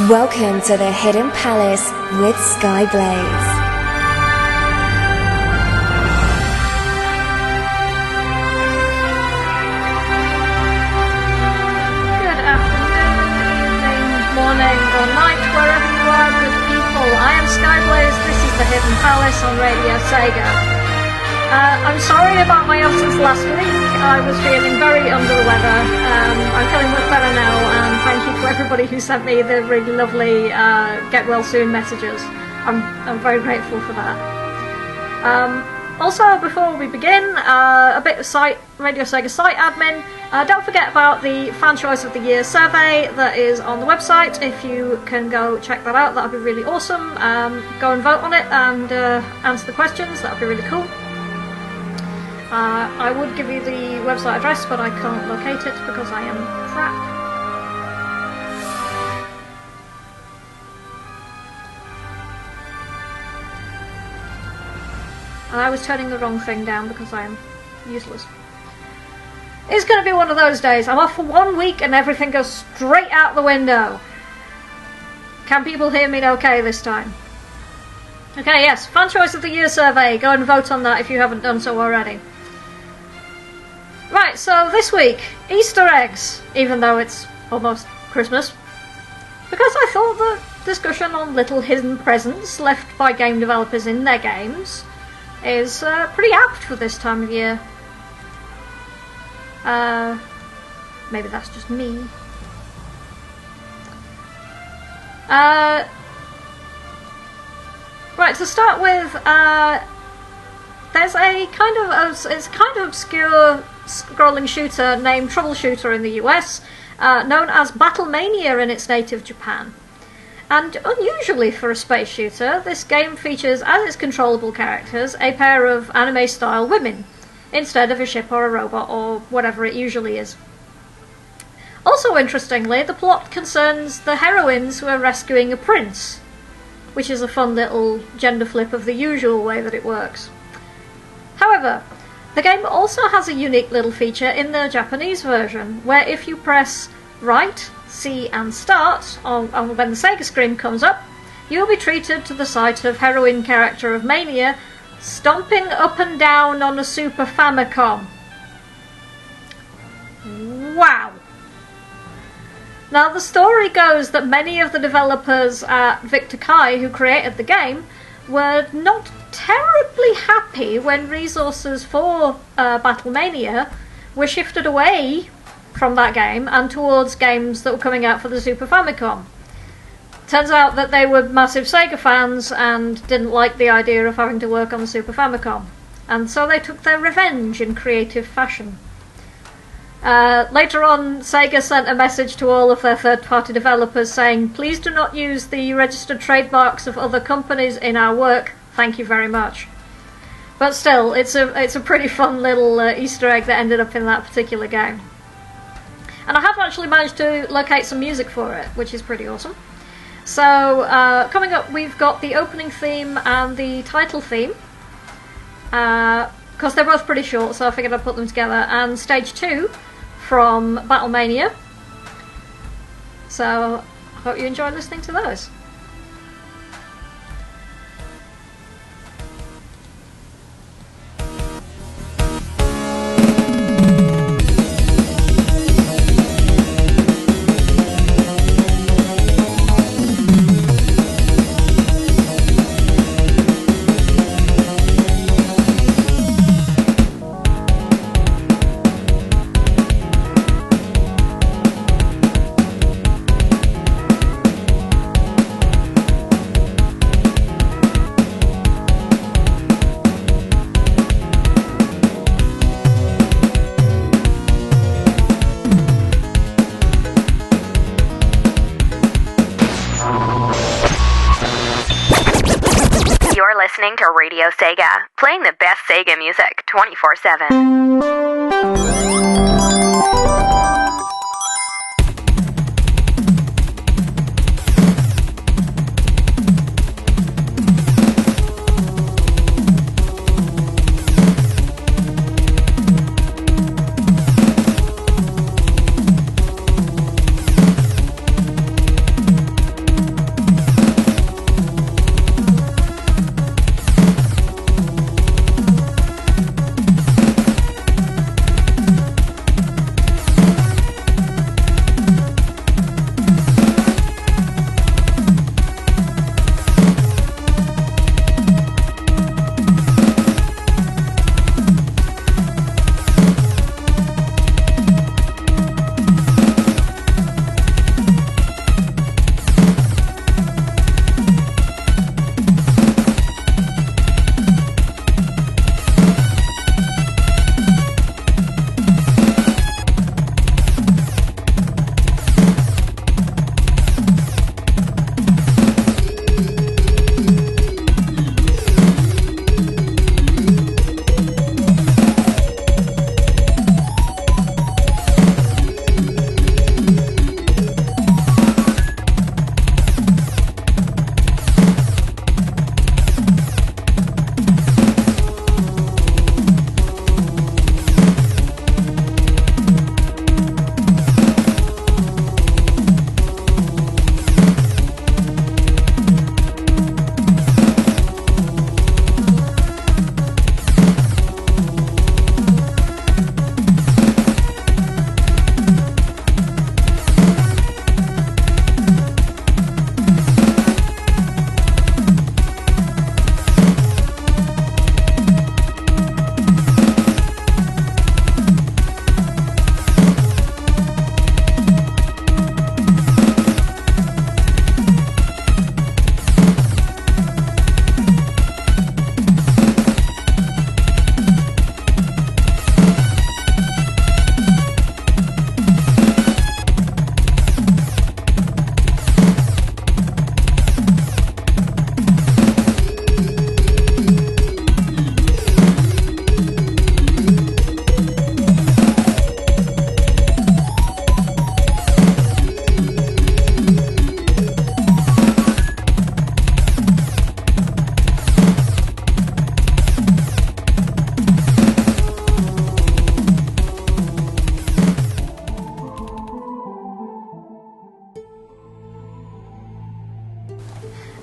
Welcome to the Hidden Palace with Skyblaze. Good afternoon, evening, morning or night, wherever you are, good people. I am Skyblaze, this is the Hidden Palace on Radio SEGA. I'm sorry about my absence last week. I was feeling very under the weather. I'm feeling much better now, and thank you to everybody who sent me the really lovely get well soon messages. I'm very grateful for that. Also, before we begin, a bit of Radio Sega site admin. Don't forget about the Fan Choice of the Year survey that is on the website. If you can go check that out, that would be really awesome. Go and vote on it and answer the questions. That would be really cool. I would give you the website address, but I can't locate it because I am crap. And I was turning the wrong thing down because I am useless. It's going to be one of those days. I'm off for 1 week and everything goes straight out the window. Can people hear me okay this time? Okay, yes, Fan Choice of the Year survey. Go and vote on that if you haven't done so already. Right, so this week, Easter eggs, even though it's almost Christmas. Because I thought the discussion on little hidden presents left by game developers in their games is pretty apt for this time of year. Maybe that's just me. Right, to start with, there's a kind of obscure scrolling shooter named Troubleshooter in the US, known as Battlemania in its native Japan. And unusually for a space shooter, this game features as its controllable characters a pair of anime-style women, instead of a ship or a robot or whatever it usually is. Also interestingly, the plot concerns the heroines who are rescuing a prince, which is a fun little gender flip of the usual way that it works. However, the game also has a unique little feature in the Japanese version, where if you press right, C and start when the Sega screen comes up, you'll be treated to the sight of heroine character of Mania stomping up and down on a Super Famicom. Wow! Now, the story goes that many of the developers at Victor Kai, who created the game, were not terribly happy when resources for Battlemania were shifted away from that game and towards games that were coming out for the Super Famicom. Turns out that they were massive Sega fans and didn't like the idea of having to work on the Super Famicom, and so they took their revenge in creative fashion. Later on, Sega sent a message to all of their third-party developers saying, "Please do not use the registered trademarks of other companies in our work. Thank you very much." But still, it's a pretty fun little Easter egg that ended up in that particular game. And I have actually managed to locate some music for it, which is pretty awesome. So, coming up, we've got the opening theme and the title theme. Because they're both pretty short, so I figured I'd put them together. And stage 2 from Battlemania. So, I hope you enjoy listening to those. Listening to Radio Sega, playing the best Sega music 24/7.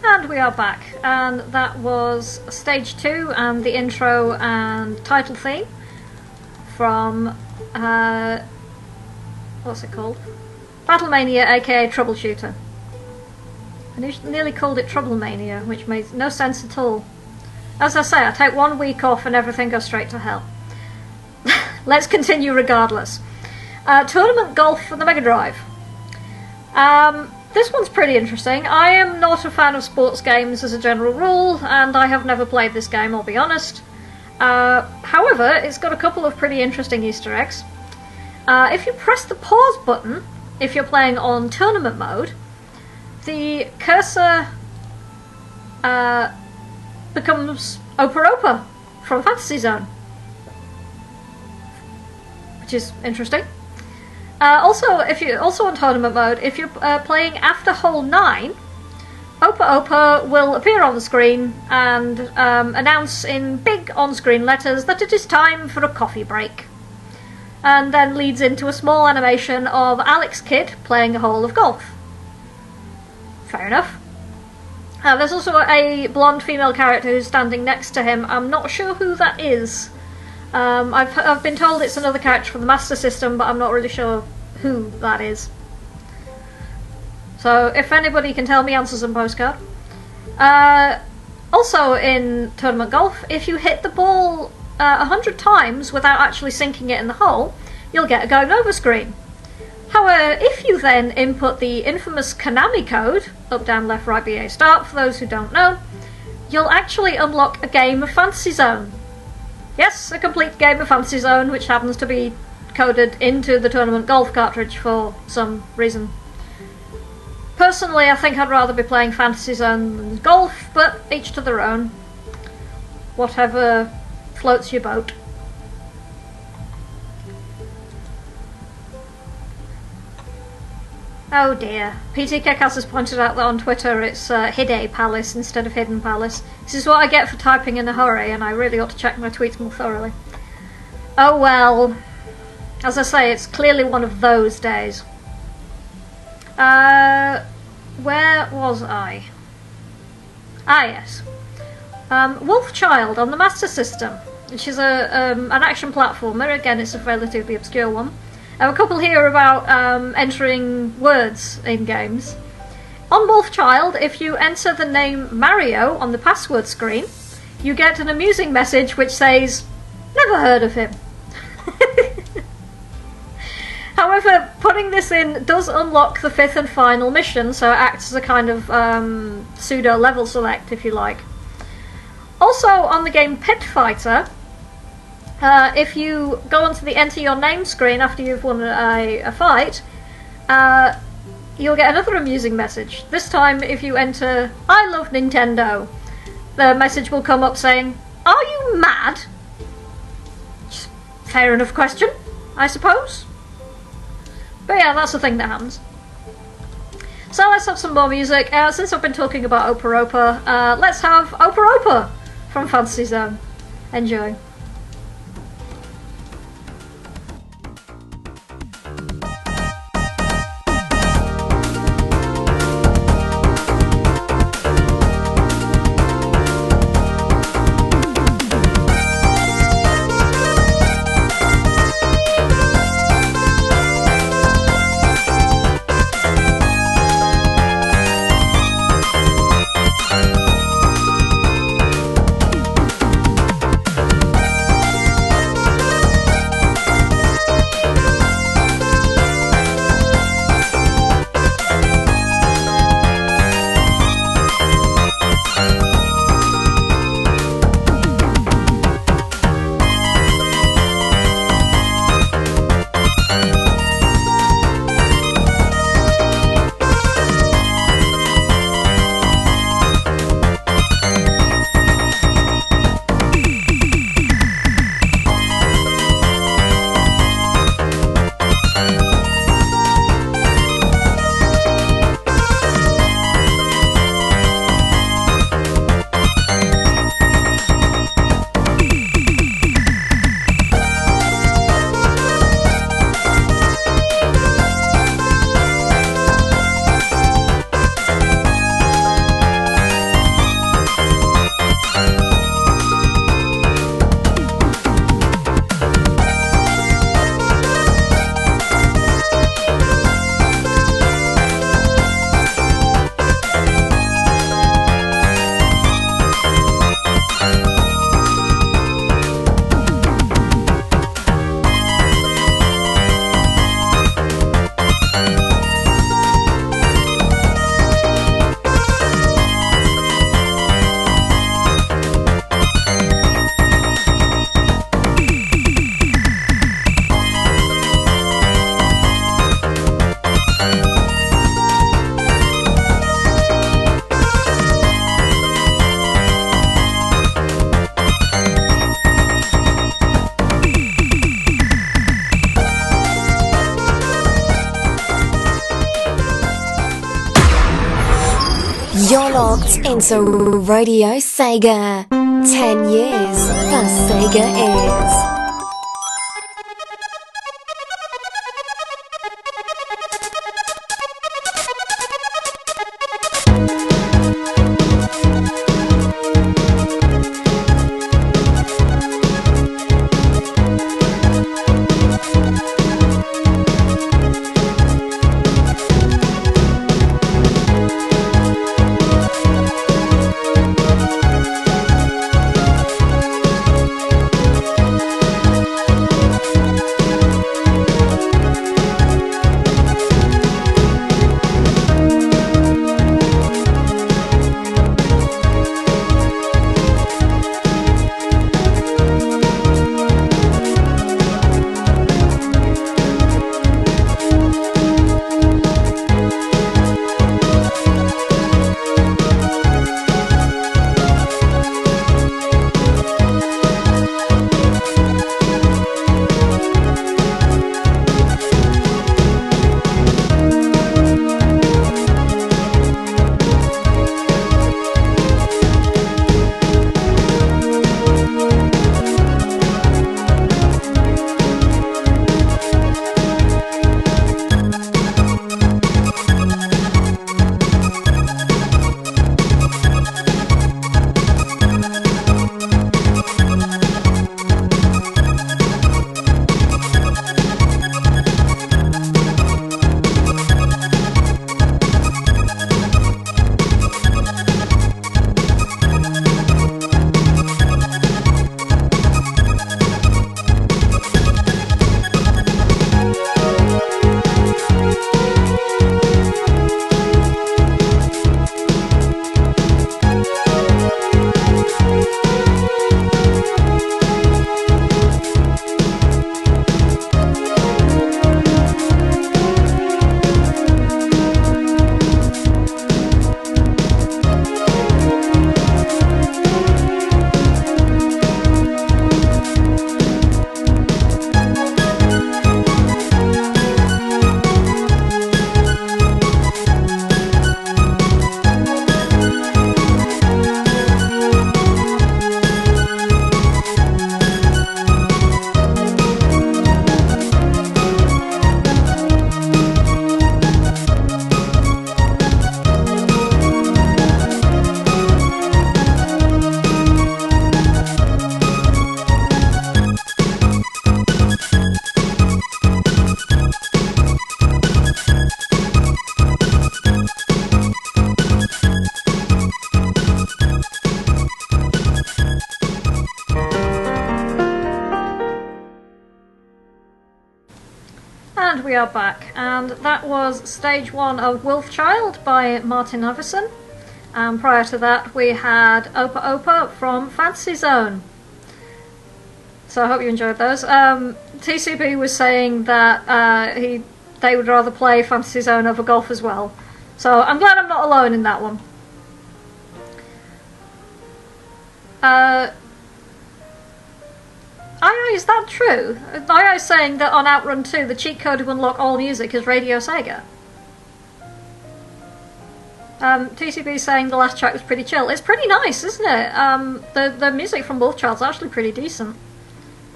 And we are back, and that was Stage 2 and the intro and title theme from, what's it called? Battlemania, aka Troubleshooter. I nearly called it Troublemania, which made no sense at all. As I say, I take 1 week off and everything goes straight to hell. Let's continue regardless. Tournament Golf for the Mega Drive. This one's pretty interesting. I am not a fan of sports games as a general rule, and I have never played this game, I'll be honest. However, it's got a couple of pretty interesting Easter eggs. If you press the pause button, if you're playing on tournament mode, the cursor becomes Opa Opa from Fantasy Zone, which is interesting. Also on tournament mode, if you're playing after hole 9, Opa Opa will appear on the screen and announce in big on-screen letters that it is time for a coffee break, and then leads into a small animation of Alex Kidd playing a hole of golf. Fair enough. There's also a blonde female character who's standing next to him. I'm not sure who that is. I've been told it's another character from the Master System, but I'm not really sure who that is. So if anybody can tell me, answers and postcard. Also in Tournament Golf, if you hit the ball 100 times without actually sinking it in the hole, you'll get a Game Over screen. However, if you then input the infamous Konami code, up, down, left, right, BA, start, for those who don't know, you'll actually unlock a game of Fantasy Zone. Yes, a complete game of Fantasy Zone, which happens to be coded into the Tournament Golf cartridge for some reason. Personally, I think I'd rather be playing Fantasy Zone than golf, but each to their own. Whatever floats your boat. Oh dear. PT Kickass has pointed out that on Twitter it's Hide Palace instead of Hidden Palace. This is what I get for typing in a hurry, and I really ought to check my tweets more thoroughly. Oh well. As I say, it's clearly one of those days. Where was I? Ah yes. Wolfchild on the Master System, which is an action platformer. Again, it's a relatively obscure one. I have a couple here about entering words in games. On Wolfchild, if you enter the name Mario on the password screen, you get an amusing message which says, "Never heard of him." However, putting this in does unlock the 5th and final mission, so it acts as a kind of pseudo level select, if you like. Also, on the game Pit Fighter, if you go onto the enter your name screen after you've won a fight, you'll get another amusing message. This time, if you enter "I love Nintendo," the message will come up saying, "Are you mad?" Fair enough question, I suppose. But yeah, that's the thing that happens. So let's have some more music. Since I've been talking about Opa Opa, let's have Opa Opa from Fantasy Zone. Enjoy. You're locked into Radio Sega. 10 years, the Sega is. And we are back, and that was stage 1 of Wolfchild by Martin Iverson. And prior to that we had Opa Opa from Fantasy Zone. So I hope you enjoyed those. TCB was saying that they would rather play Fantasy Zone over golf as well. So I'm glad I'm not alone in that one. Is that true? is saying that on Outrun 2 the cheat code to unlock all music is Radio Sega. TCB saying the last track was pretty chill. It's pretty nice, isn't it? The music from Wolfchild's actually pretty decent.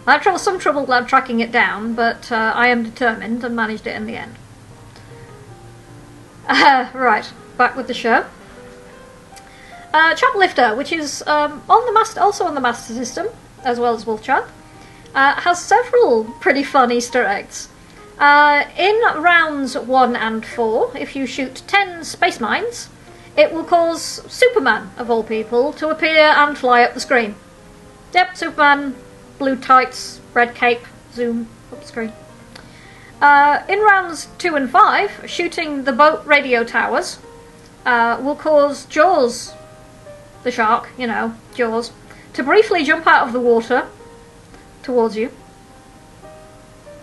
I had some trouble tracking it down, but I am determined and managed it in the end. Right, back with the show. Choplifter, which is also on the Master System, as well as Wolfchild, has several pretty fun Easter eggs. In rounds 1 and 4, if you shoot 10 space mines, it will cause Superman, of all people, to appear and fly up the screen. Yep, Superman, blue tights, red cape, zoom up the screen. In rounds 2 and 5, shooting the boat radio towers will cause Jaws, the shark, Jaws, to briefly jump out of the water towards you.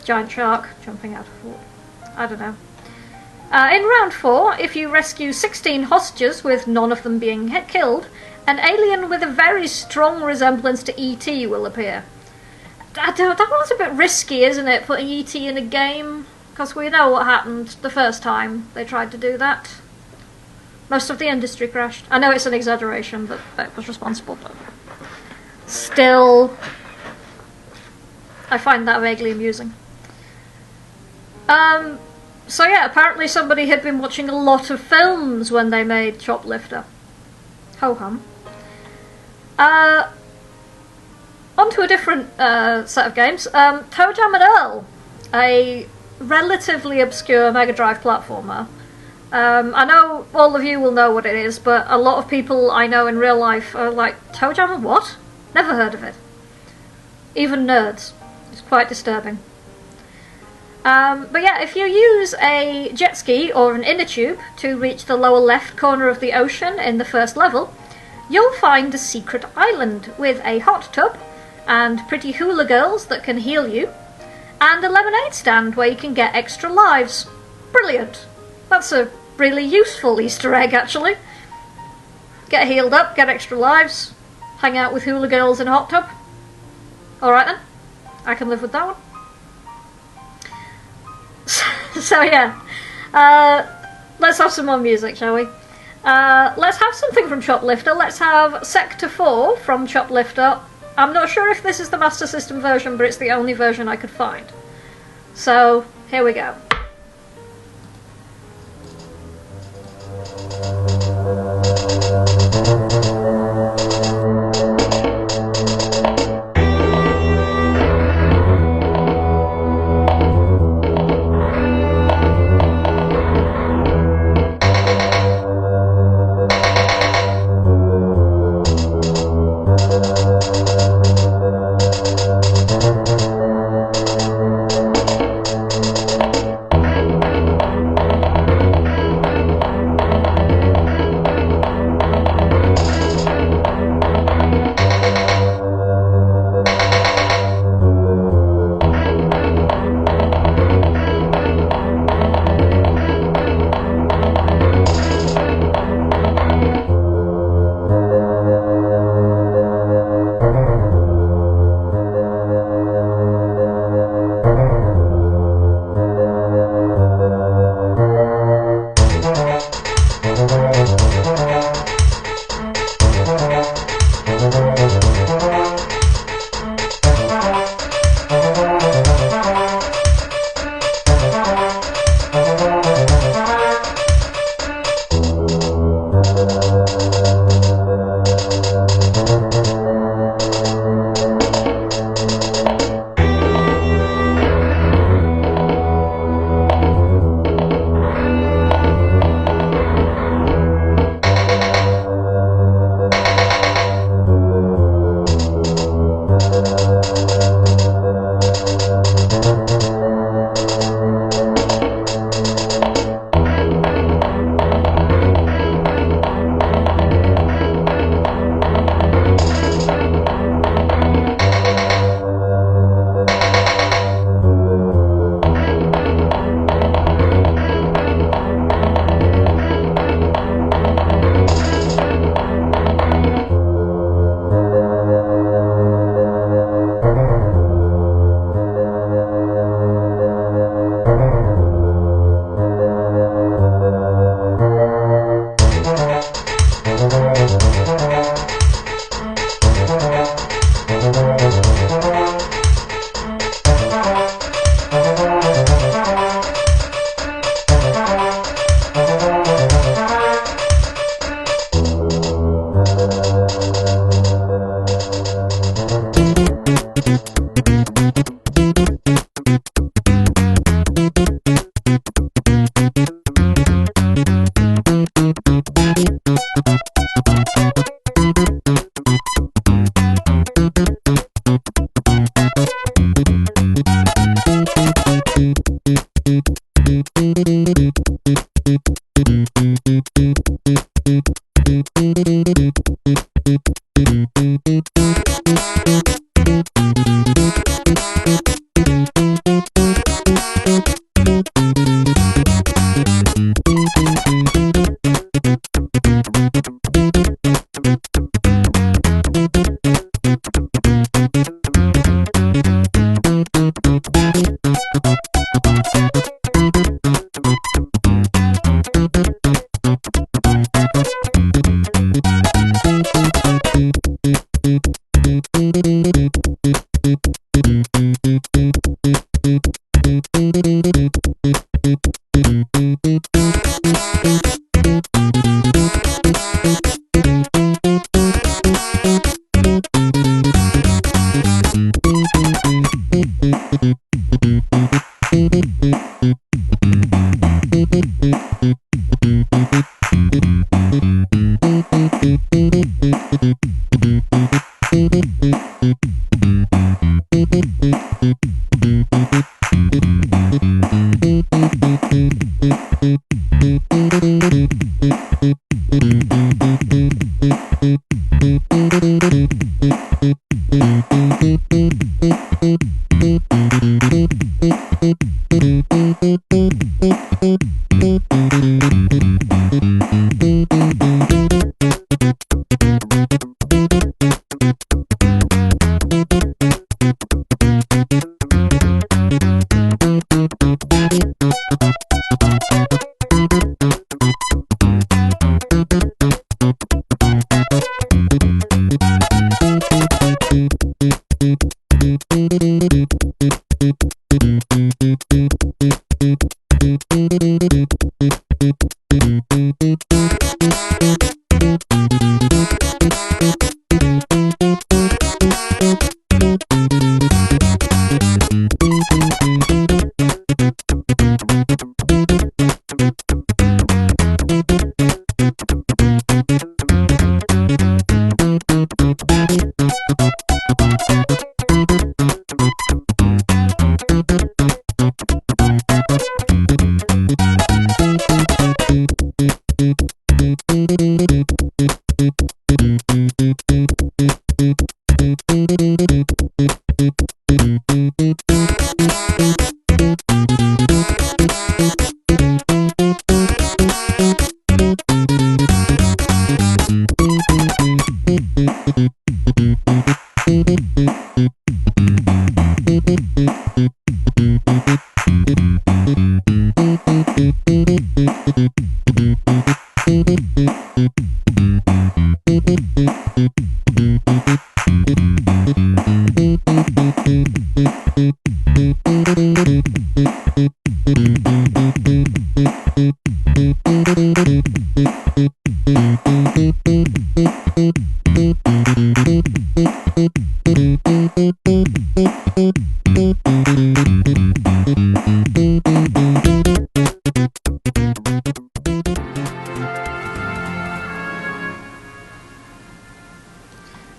Giant shark jumping out of the water. I don't know. In round 4, if you rescue 16 hostages with none of them being killed, an alien with a very strong resemblance to E.T. will appear. That was a bit risky, isn't it, putting E.T. in a game? Because we know what happened the first time they tried to do that. Most of the industry crashed. I know it's an exaggeration, but it was responsible. But still, I find that vaguely amusing. So yeah, apparently somebody had been watching a lot of films when they made Choplifter. Ho-hum. On to a different set of games. Toe Jam and Earl, a relatively obscure Mega Drive platformer. I know all of you will know what it is, but a lot of people I know in real life are like, Toe Jam and what? Never heard of it. Even nerds. It's quite disturbing. But yeah, if you use a jet ski or an inner tube to reach the lower left corner of the ocean in the first level, you'll find a secret island with a hot tub and pretty hula girls that can heal you, and a lemonade stand where you can get extra lives. Brilliant. That's a really useful Easter egg, actually. Get healed up, get extra lives, hang out with hula girls in a hot tub. Alright then, I can live with that one. So yeah, let's have some more music, shall we? Let's have something from Choplifter. Let's have Sector 4 from Choplifter. I'm not sure if this is the Master System version, but it's the only version I could find. So, here we go.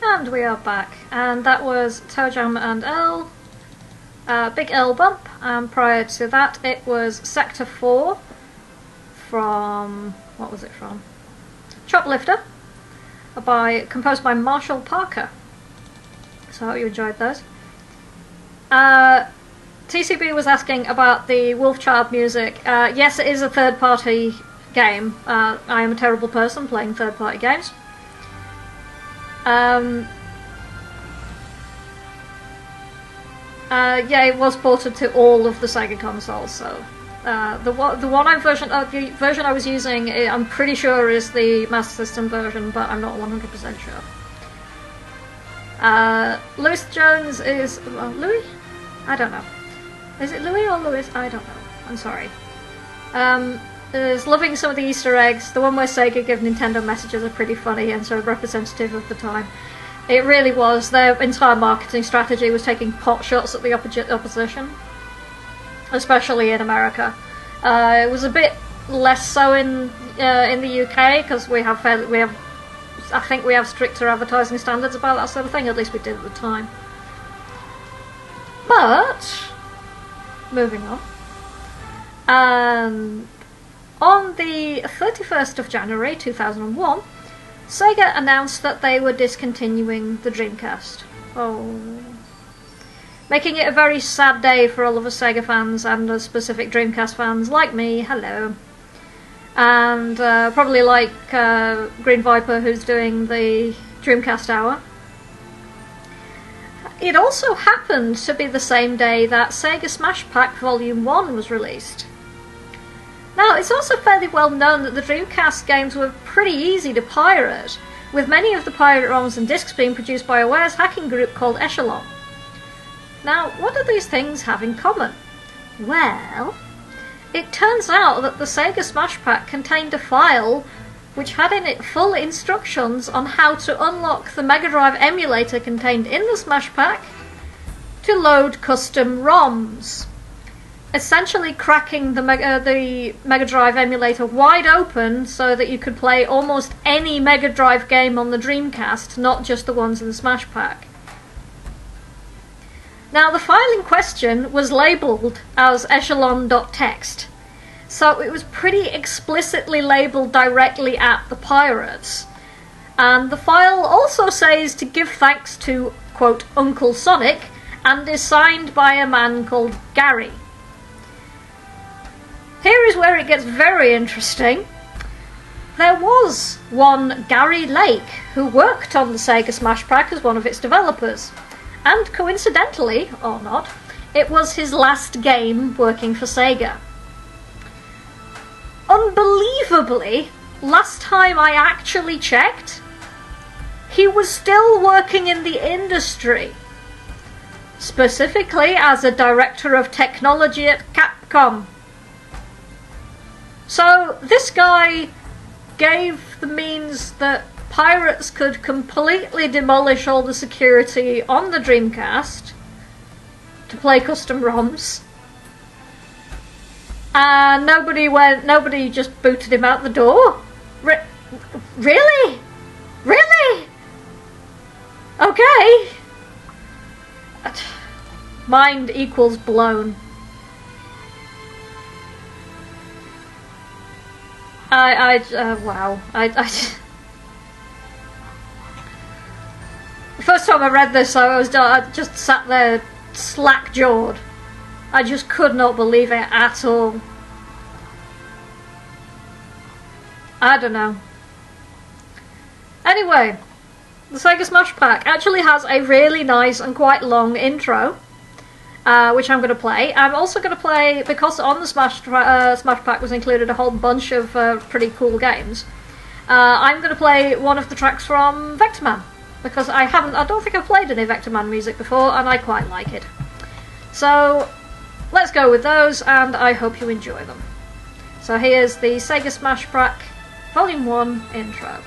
And we are back, and that was Toe Jam and Earl, Big Earl Bump, and prior to that it was Sector 4 from, what was it from? Choplifter, composed by Marshall Parker. So I hope you enjoyed those. TCB was asking about the Wolfchild music. Yes, it is a third-party game. I am a terrible person playing third-party games. Yeah, it was ported to all of the Sega consoles. So the version I was using, I'm pretty sure is the Master System version, but I'm not 100% sure. Louis Jones is Louis? I don't know. Is it Louis or Louis? I don't know. I'm sorry. Is loving some of the Easter eggs. The one where Sega give Nintendo messages are pretty funny and so representative of the time. It really was. Their entire marketing strategy was taking pot shots at the opposition, especially in America. It was a bit less so in the UK because I think we have stricter advertising standards about that sort of thing. At least we did at the time. But moving on. On the 31st of January 2001, Sega announced that they were discontinuing the Dreamcast. Oh. Making it a very sad day for all of us Sega fans and specific Dreamcast fans like me, hello. And probably like Green Viper, who's doing the Dreamcast Hour. It also happened to be the same day that Sega Smash Pack Volume 1 was released. Now, it's also fairly well known that the Dreamcast games were pretty easy to pirate, with many of the pirate ROMs and discs being produced by a Ware's hacking group called Echelon. Now, what do these things have in common? Well, it turns out that the Sega Smash Pack contained a file which had in it full instructions on how to unlock the Mega Drive emulator contained in the Smash Pack to load custom ROMs. essentially cracking the Mega Drive emulator wide open so that you could play almost any Mega Drive game on the Dreamcast, not just the ones in the Smash Pack. Now, the file in question was labelled as echelon.txt, so it was pretty explicitly labelled directly at the pirates. And the file also says to give thanks to, quote, Uncle Sonic, and is signed by a man called Gary. Here is where it gets very interesting. There was one Gary Lake who worked on the Sega Smash Pack as one of its developers, and coincidentally, or not, it was his last game working for Sega. Unbelievably, last time I actually checked, he was still working in the industry, specifically as a director of technology at Capcom. So this guy gave the means that pirates could completely demolish all the security on the Dreamcast to play custom ROMs. And nobody just booted him out the door. Really? Really? Okay. Mind equals blown. Wow. The first time I read this, I just sat there slack-jawed. I just could not believe it at all. I don't know. Anyway, the Sega Smash Pack actually has a really nice and quite long intro, which I'm going to play. I'm also going to play, because on the Smash Pack was included a whole bunch of pretty cool games, I'm going to play one of the tracks from Vector Man, because I don't think I've played any Vector Man music before, and I quite like it. So, let's go with those, and I hope you enjoy them. So here's the Sega Smash Pack Volume 1 intro.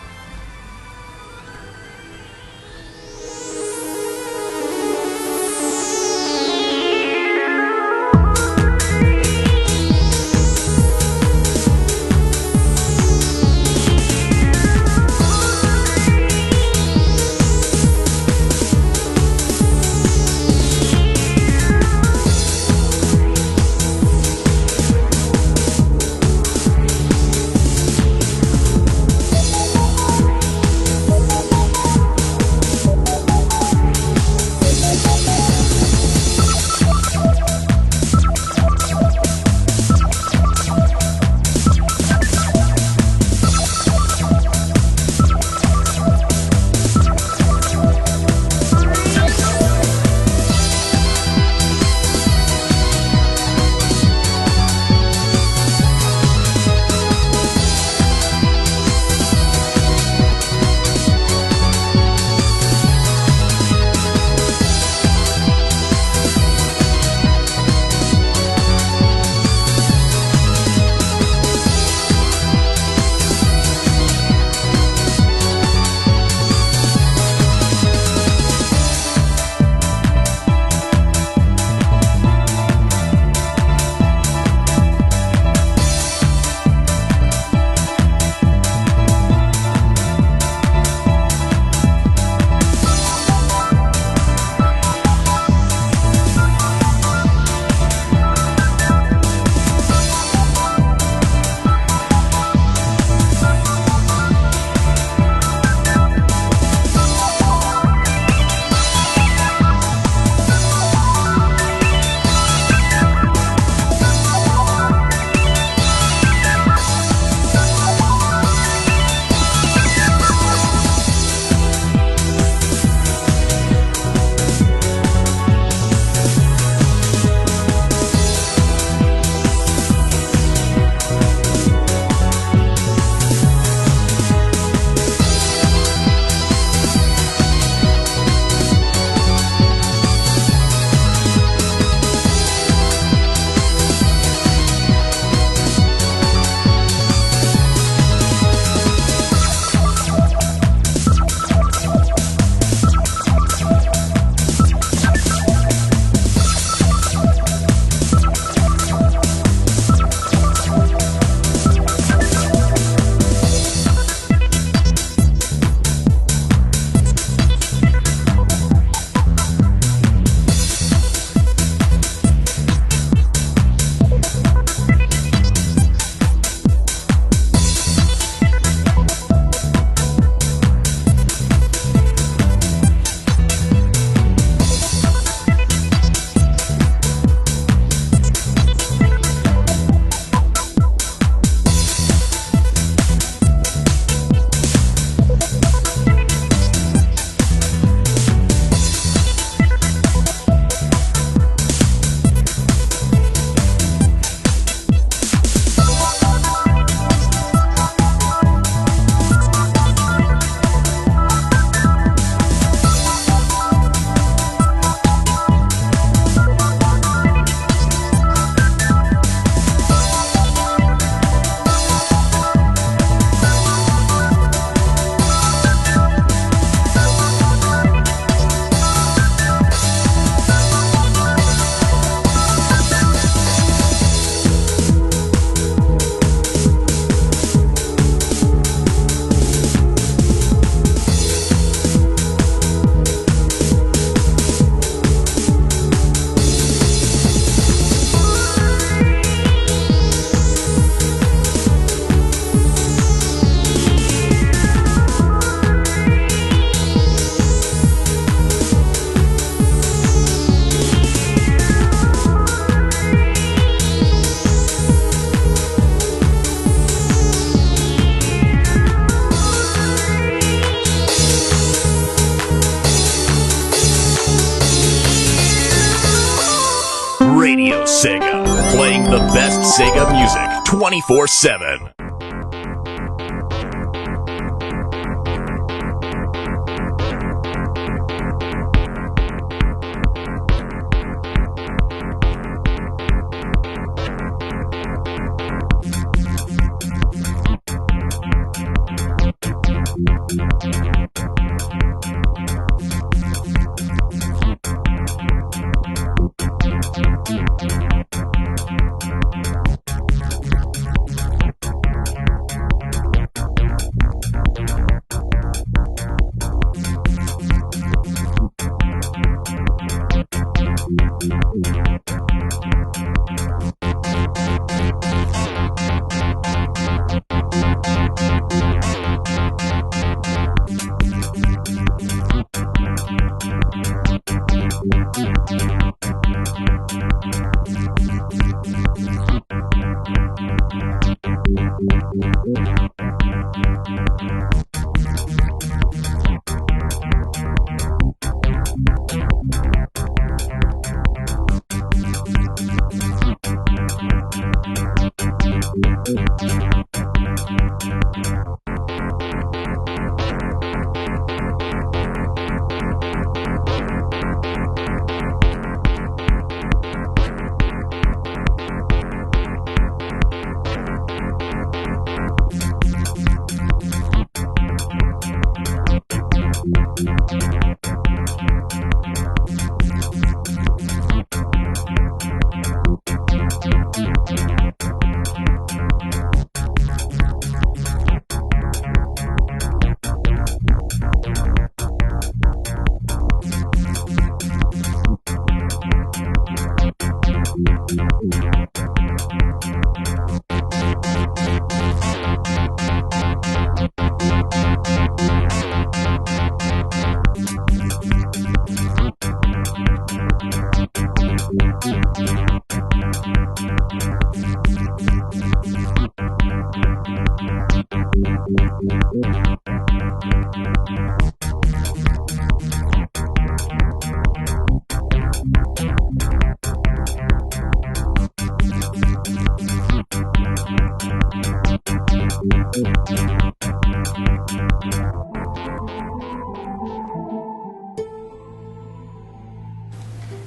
Sega, playing the best Sega music 24/7.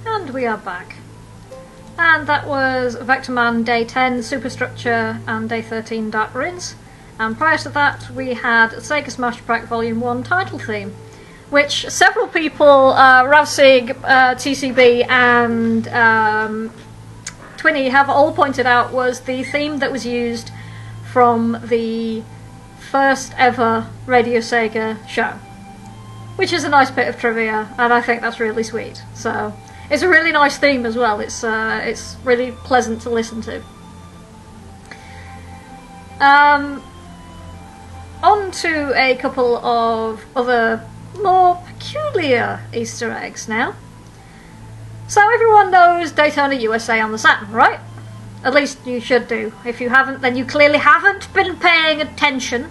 And we are back. And that was Vector Man Day 10 Superstructure and Day 13 Dark Ruins. And prior to that we had Sega Smash Pack Volume 1 title theme, which several people, Ravsig, TCB and Twinny have all pointed out was the theme that was used from the first ever Radio Sega show. Which is a nice bit of trivia, and I think that's really sweet. So it's a really nice theme as well. It's really pleasant to listen to. On to a couple of other more peculiar Easter eggs now. So everyone knows Daytona USA on the Saturn, right? At least you should do. If you haven't, then you clearly haven't been paying attention.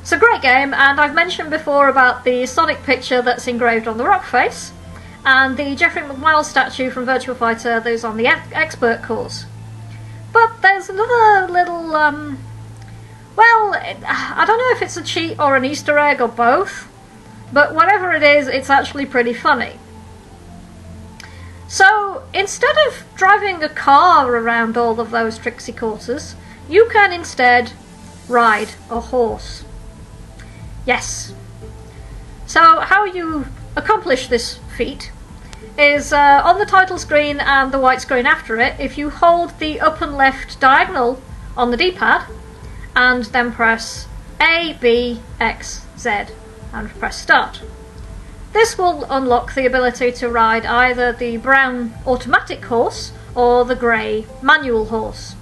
It's a great game, and I've mentioned before about the Sonic picture that's engraved on the rock face, and the Jeffrey McMiles statue from Virtua Fighter that's on the expert course. But there's another little, well, I don't know if it's a cheat or an Easter egg or both, but whatever it is, it's actually pretty funny. So, instead of driving a car around all of those tricksy courses, you can instead ride a horse. Yes. So how you accomplish this feat is on the title screen and the white screen after it, if you hold the up and left diagonal on the D-pad and then press A, B, X, Z and press start. This will unlock the ability to ride either the brown automatic horse or the grey manual horse.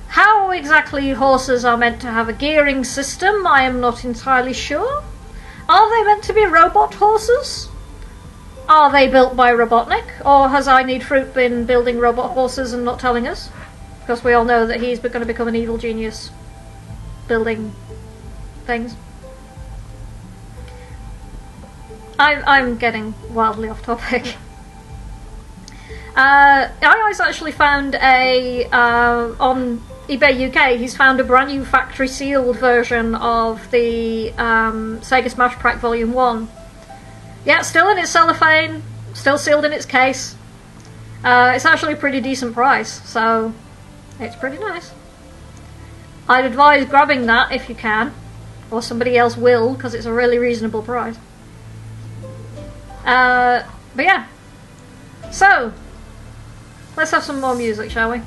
How exactly horses are meant to have a gearing system, I am not entirely sure. Are they meant to be robot horses? Are they built by Robotnik? Or has I Need Fruit been building robot horses and not telling us? Because we all know that he's going to become an evil genius building things. I'm getting wildly off topic. II's actually found on eBay UK, he's found a brand new factory sealed version of the Sega Smash Pack Volume 1. Yeah, still in its cellophane, still sealed in its case. It's actually a pretty decent price, so it's pretty nice. I'd advise grabbing that if you can, or somebody else will, because it's a really reasonable price. But yeah, so let's have some more music, shall we?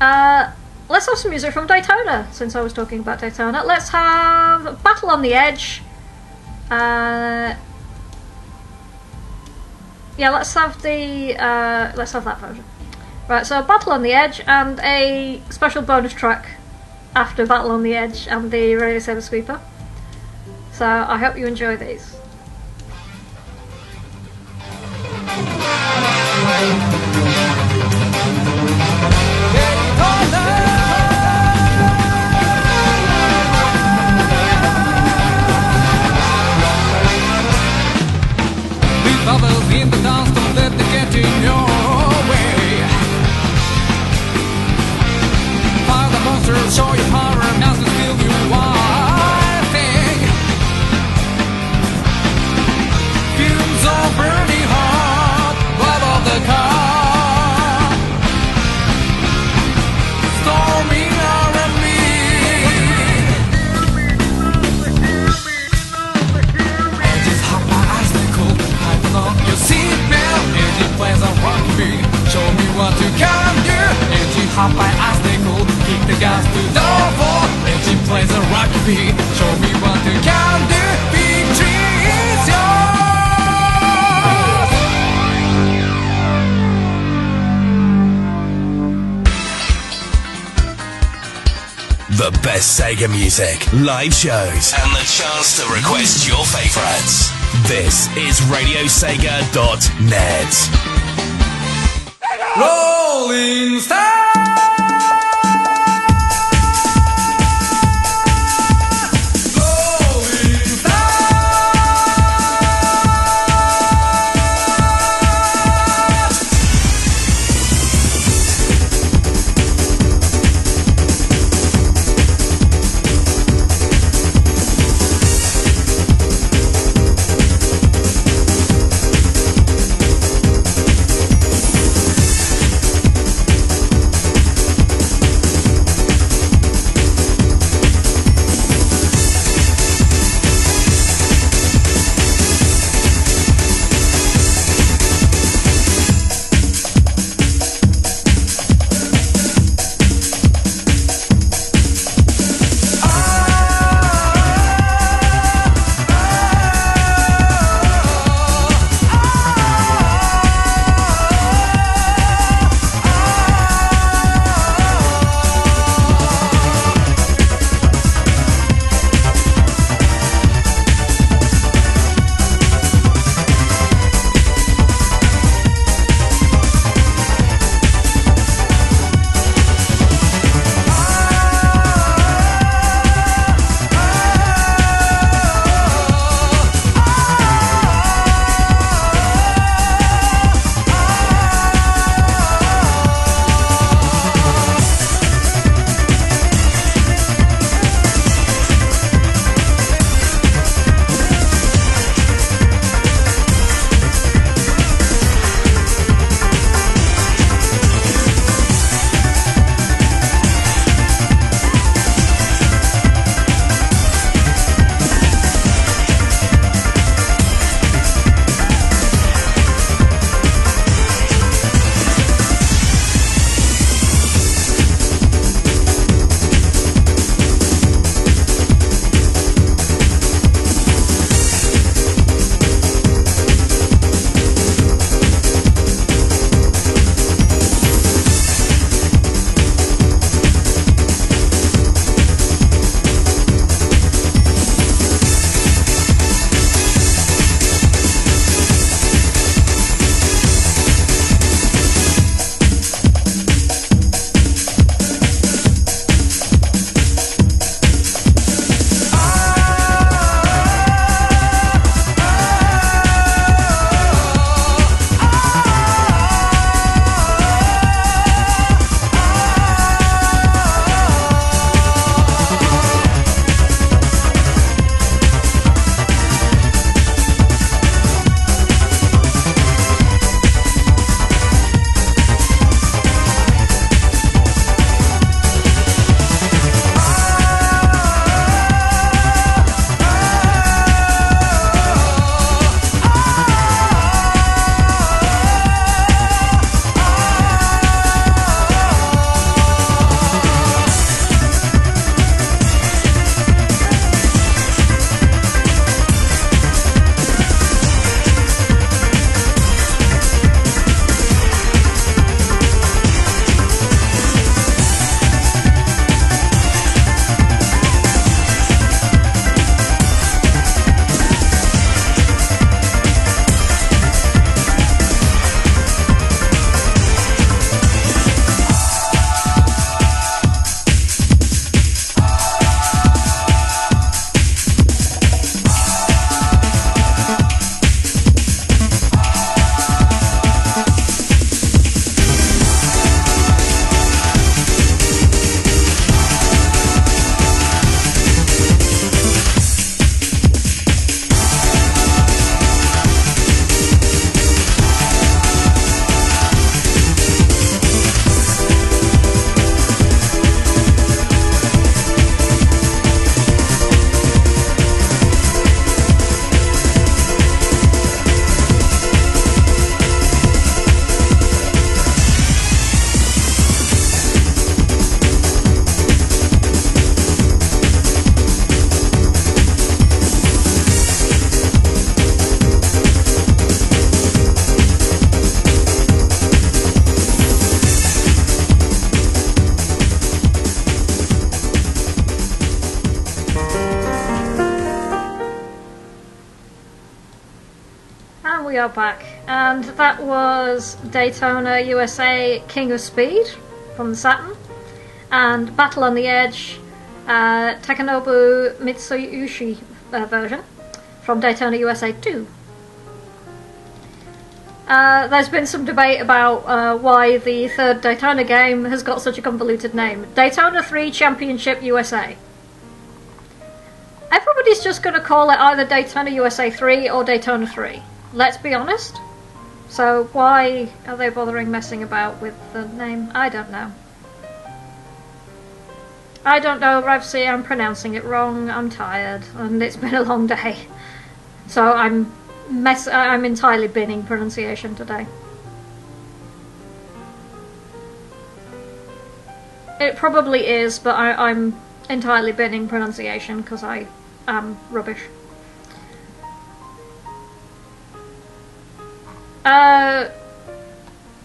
Let's have some music from Daytona, since I was talking about Daytona. Let's have Battle on the Edge. Yeah, let's have that version. Right, so Battle on the Edge and a special bonus track after Battle on the Edge and the Radio Saber Sweeper. So I hope you enjoy these. Bubbles in the dance, don't let them get in your way. Fire the monsters, show your power, now to steal you one thing. Fumes are burning hot, blood of the car. Storming R&B. Edges hot, my eyes they cold. Your seatbelt, engine plays a rock beat. Show me what you can do. Engine hop by icicle, kick the gas to the floor. Engine plays a rock beat. Show me what you can do. Victory is yours. The best Sega music, live shows, and the chance to request your favorites. This is RadioSega.net. Rolling Stone. we are back. And that was Daytona USA King of Speed from the Saturn, and Battle on the Edge, Takanobu Mitsuyoshi version from Daytona USA 2. There's been some debate about why the third Daytona game has got such a convoluted name. Daytona 3 Championship USA. Everybody's just going to call it either Daytona USA 3 or Daytona 3. Let's be honest. So why are they bothering messing about with the name? I don't know. I don't know, Revsy, I'm pronouncing it wrong, I'm tired, and it's been a long day. So I'm entirely binning pronunciation today. It probably is, but I'm entirely binning pronunciation because I am rubbish.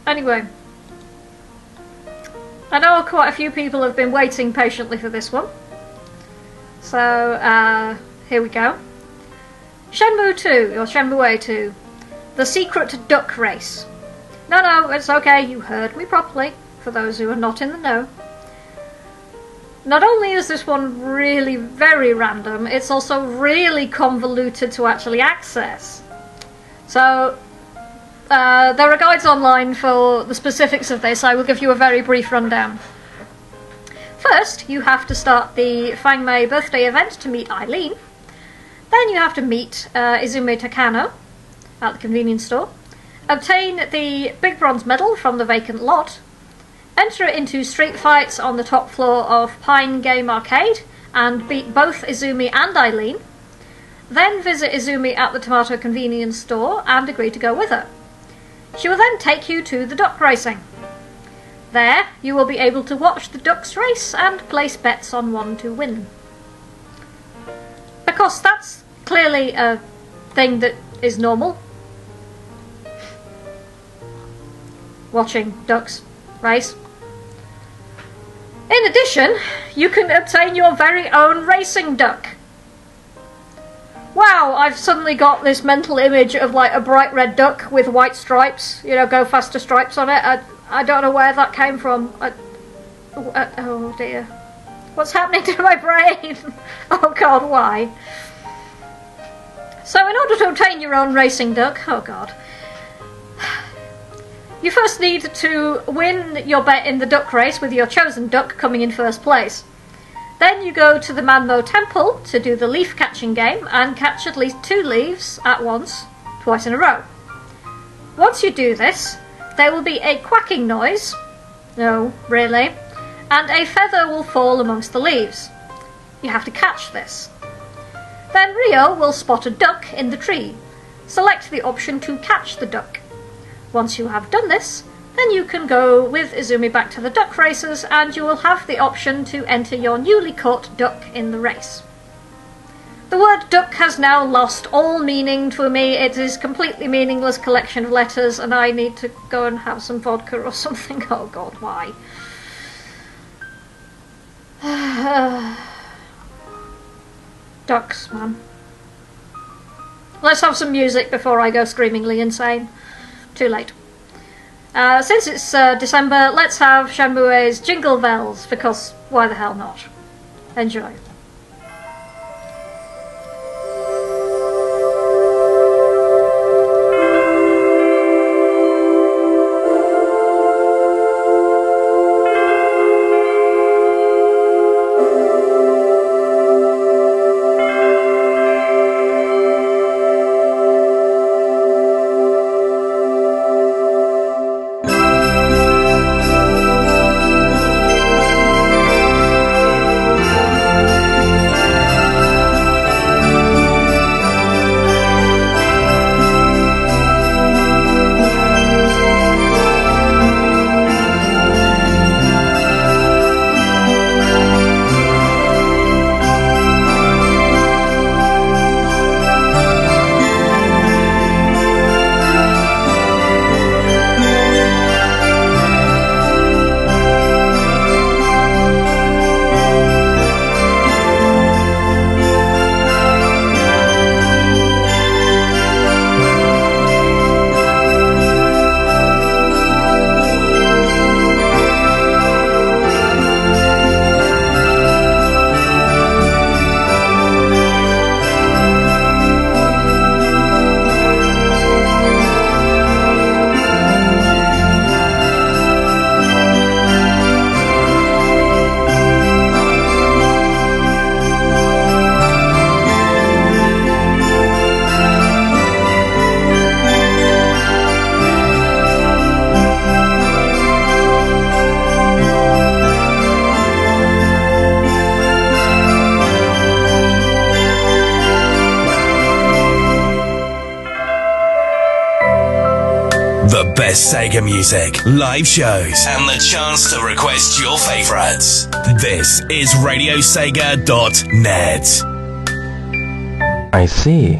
Anyway. I know quite a few people have been waiting patiently for this one. So, here we go. Shenmue 2, or Shenmue 2. The Secret Duck Race. No, it's okay, you heard me properly, for those who are not in the know. Not only is this one really very random, it's also really convoluted to actually access. So, there are guides online for the specifics of this. I will give you a very brief rundown. First, you have to start the Fangmei birthday event to meet Eileen. Then you have to meet Izumi Takano at the convenience store, obtain the big bronze medal from the vacant lot, enter into street fights on the top floor of Pine Game Arcade and beat both Izumi and Eileen, then visit Izumi at the Tomato convenience store and agree to go with her. She will then take you to the duck racing. There, you will be able to watch the ducks race and place bets on one to win. Because that's clearly a thing that is normal. Watching ducks race. In addition, you can obtain your very own racing duck. Wow, I've suddenly got this mental image of like a bright red duck with white stripes, you know, go faster stripes on it. I don't know where that came from. Oh dear. What's happening to my brain? Oh god, why? So in order to obtain your own racing duck, oh god, you first need to win your bet in the duck race with your chosen duck coming in first place. Then you go to the Manmo Temple to do the leaf catching game and catch at least 2 leaves at once, twice in a row. Once you do this, there will be a quacking noise, no, really, and a feather will fall amongst the leaves. You have to catch this. Then Rio will spot a duck in the tree. Select the option to catch the duck. Once you have done this, then you can go with Izumi back to the duck races and you will have the option to enter your newly caught duck in the race. The word duck has now lost all meaning for me. It is a completely meaningless collection of letters and I need to go and have some vodka or something. Oh god, why? Ducks, man. Let's have some music before I go screamingly insane. Too late. Since it's December, let's have Shenmue's Jingle Bells, because why the hell not? Enjoy. The best Sega music, live shows, and the chance to request your favorites. This is RadioSega.net. I see.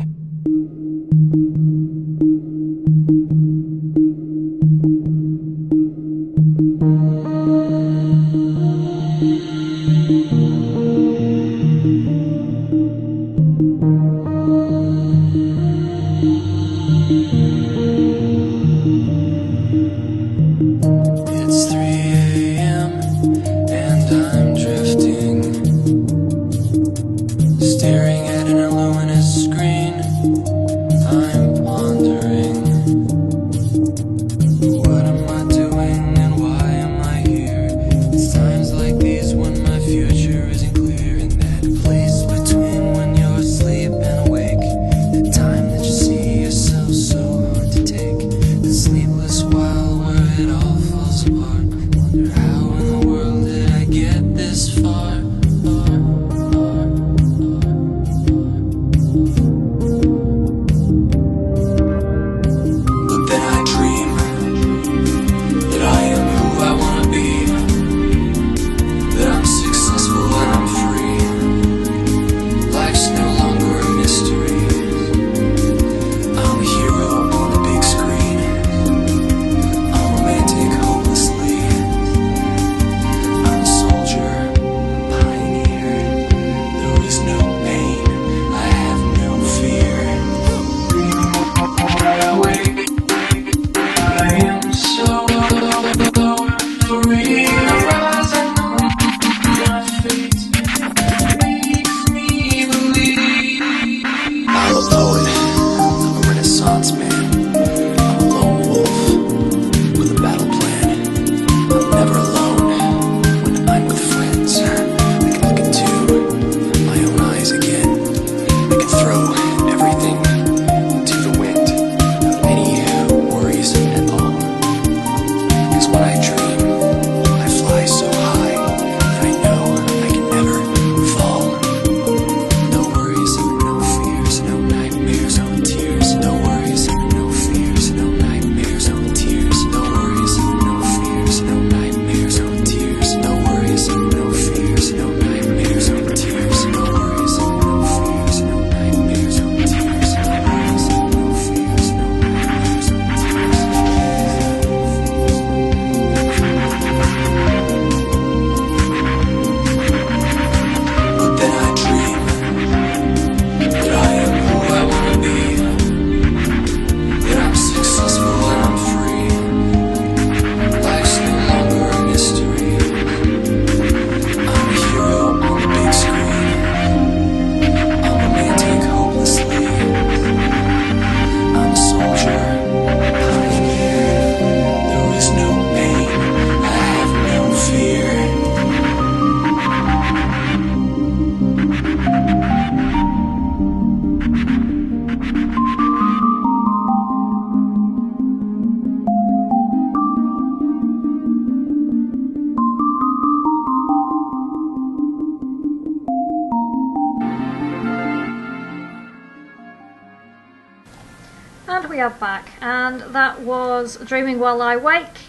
And we are back, and that was Dreaming While I Wake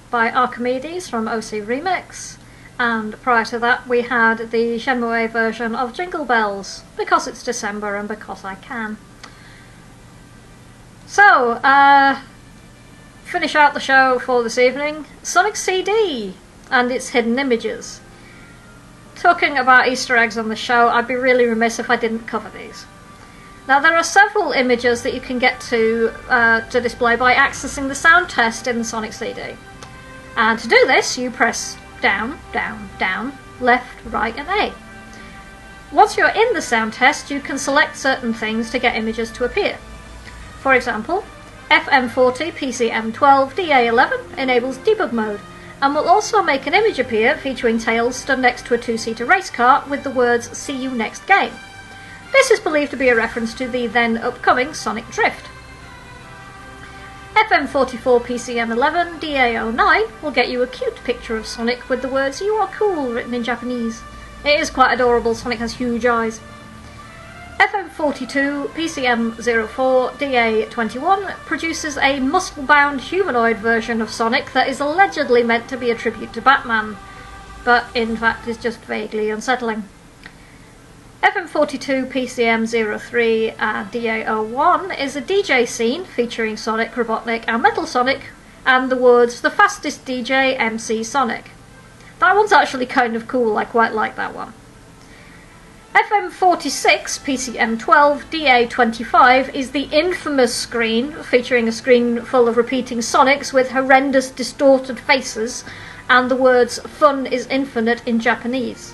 by Archimedes from OC Remix, and prior to that we had the Shenmue version of Jingle Bells, because it's December and because I can. So, finish out the show for this evening, Sonic CD and its hidden images. Talking about Easter eggs on the show, I'd be really remiss if I didn't cover these. Now, there are several images that you can get to display by accessing the sound test in the Sonic CD. And to do this, you press down, down, down, left, right and A. Once you're in the sound test, you can select certain things to get images to appear. For example, FM40 PCM12 DA11 enables debug mode, and will also make an image appear featuring Tails stood next to a two-seater race car with the words "See you next game." This is believed to be a reference to the then upcoming Sonic Drift. FM44 PCM11 DA09 will get you a cute picture of Sonic with the words "You are cool" written in Japanese. It is quite adorable. Sonic has huge eyes. FM42 PCM04 DA21 produces a muscle-bound humanoid version of Sonic that is allegedly meant to be a tribute to Batman, but in fact is just vaguely unsettling. FM42 PCM03 and DA01 is a DJ scene featuring Sonic, Robotnik and Metal Sonic, and the words "The fastest DJ, MC Sonic." That one's actually kind of cool, I quite like that one. FM46 PCM12 DA25 is the infamous screen, featuring a screen full of repeating Sonics with horrendous distorted faces and the words "Fun is infinite" in Japanese.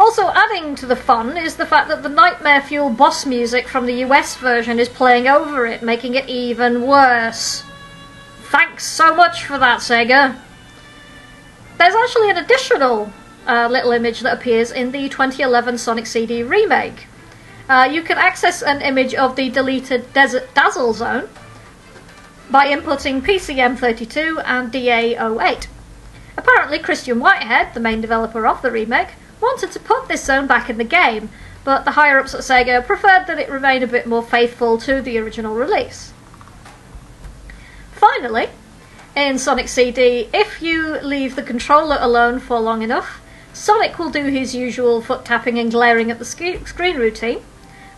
Also adding to the fun is the fact that the Nightmare Fuel boss music from the US version is playing over it, making it even worse. Thanks so much for that, Sega. There's actually an additional little image that appears in the 2011 Sonic CD remake. You can access an image of the deleted Desert Dazzle Zone by inputting PCM32 and DA08. Apparently Christian Whitehead, the main developer of the remake, wanted to put this zone back in the game, but the higher-ups at Sega preferred that it remain a bit more faithful to the original release. Finally, in Sonic CD, if you leave the controller alone for long enough, Sonic will do his usual foot tapping and glaring at the screen routine,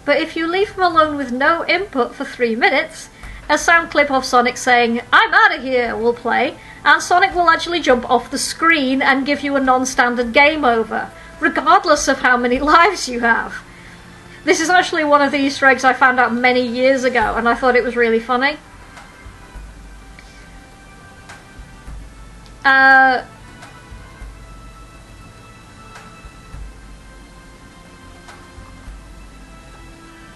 but if you leave him alone with no input for 3 minutes, a sound clip of Sonic saying, "I'm out of here," will play, and Sonic will actually jump off the screen and give you a non-standard game over, regardless of how many lives you have. This is actually one of the Easter eggs I found out many years ago, and I thought it was really funny.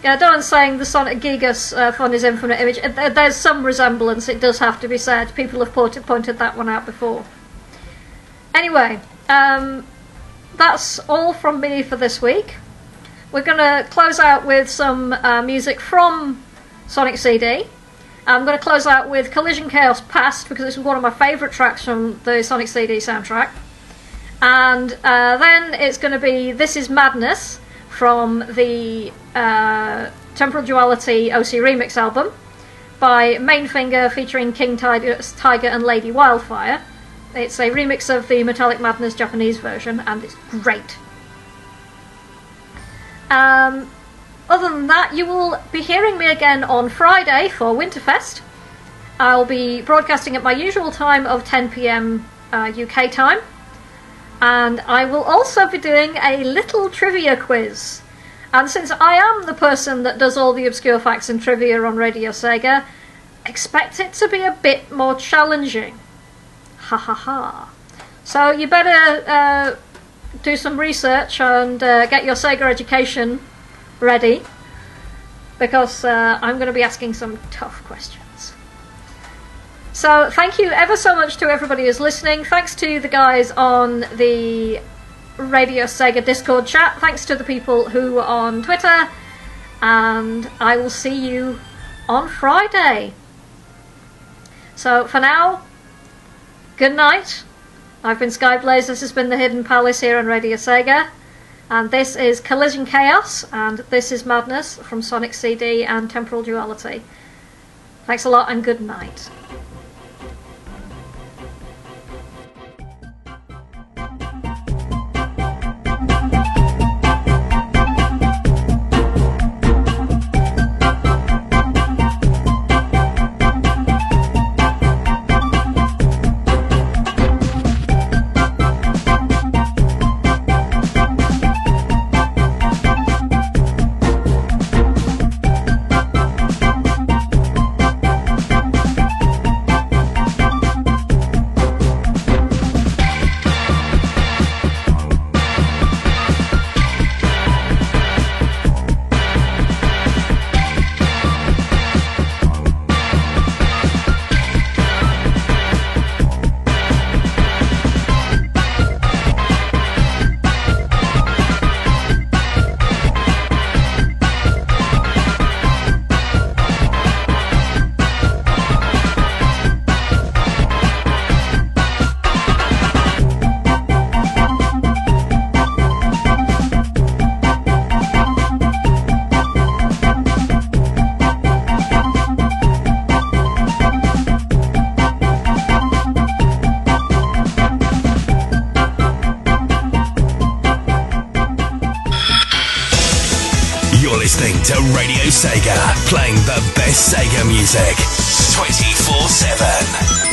Yeah, Don's saying the Sonic Gigas Fun is Infinite image. There's some resemblance, it does have to be said. People have pointed that one out before. Anyway, that's all from me for this week. We're going to close out with some music from Sonic CD. I'm going to close out with Collision Chaos Past, because it's one of my favourite tracks from the Sonic CD soundtrack. And then it's going to be This Is Madness from the Temporal Duality OC Remix album by Mainfinger featuring King Tiger and Lady Wildfire. It's a remix of the Metallic Madness Japanese version, and it's great. Other than that, you will be hearing me again on Friday for Winterfest. I'll be broadcasting at my usual time of 10 PM UK time. And I will also be doing a little trivia quiz. And since I am the person that does all the obscure facts and trivia on Radio Sega, expect it to be a bit more challenging. Ha ha ha. So you better do some research and get your Sega education ready, because I'm going to be asking some tough questions. So thank you ever so much to everybody who's listening. Thanks to the guys on the Radio Sega Discord chat. Thanks to the people who are on Twitter. And I will see you on Friday. So for now, good night. I've been Skyblaze. This has been the Hidden Palace here on Radio Sega. And this is Collision Chaos, and This Is Madness from Sonic CD and Temporal Duality. Thanks a lot, and good night. listening to Radio Sega, playing the best Sega music 24/7.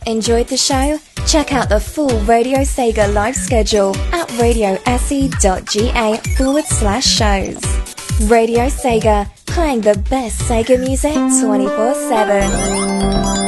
Enjoyed the show? Check out the full Radio Sega live schedule at radiose.ga/shows. Radio Sega, playing the best Sega music 24/7.